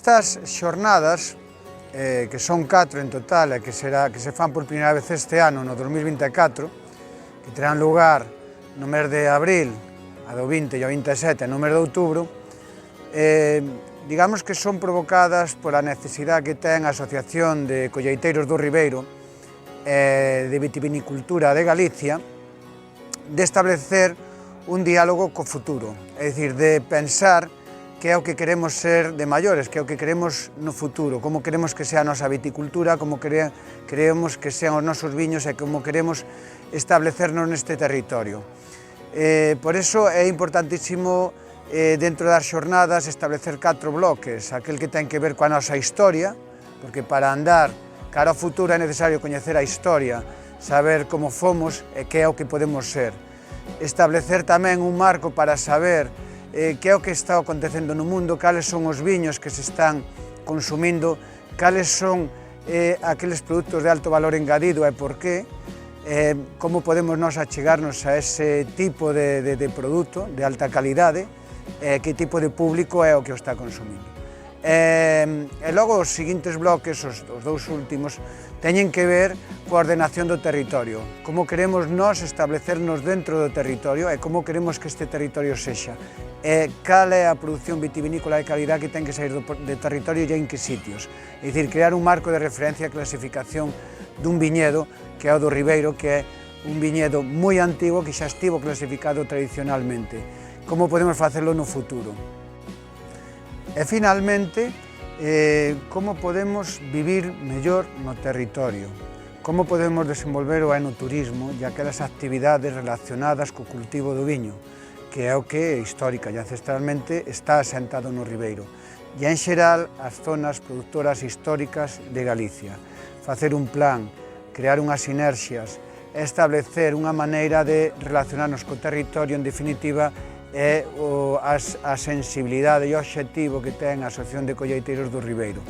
Estas xornadas, que son 4 en total e que se fan por primeira vez este ano, no 2024, que terán lugar no mes de abril, a do 20 e ao 27, no mes de outubro, digamos que son provocadas pola necesidade que ten a Asociación de Colleiteiros do Ribeiro e de Vitivinicultura de Galicia de establecer un diálogo co futuro, é dicir, de pensar que é o que queremos ser de maiores, que é o que queremos no futuro, como queremos que sea a nosa viticultura, como queremos que sean os nosos viños e como queremos establecernos neste territorio. Por iso é importantísimo dentro das xornadas establecer 4 bloques, aquel que ten que ver coa nosa historia, porque para andar cara ao futuro é necesario coñecer a historia, saber como fomos e que é o que podemos ser. Establecer tamén un marco para saber que é o que está acontecendo no mundo, cales son os viños que se están consumindo, cales son aqueles produtos de alto valor engadido e por qué, como podemos nos achegarnos a ese tipo de produto de alta calidade, que tipo de público é o que o está consumindo. E logo os seguintes bloques, os dous últimos, teñen que ver coa ordenación do territorio, como queremos nós establecernos dentro do territorio e como queremos que este territorio sexa, e cal é a produción vitivinícola de calidad que ten que sair do territorio e en que sitios. É dicir, crear un marco de referencia e clasificación dun viñedo que é o do Ribeiro, que é un viñedo moi antigo que xa estivo clasificado tradicionalmente. Como podemos facelo no futuro? E finalmente, como podemos vivir mellor no territorio, como podemos desenvolver o enoturismo e aquelas actividades relacionadas co cultivo do viño, que é o que histórica e ancestralmente está asentado no Ribeiro, e en xeral as zonas produtoras históricas de Galicia. Facer un plan, crear unhas sinerxias, establecer unha maneira de relacionarnos co territorio, en definitiva, é a sensibilidade e o obxectivo que ten a Asociación de Colleiteiros do Ribeiro.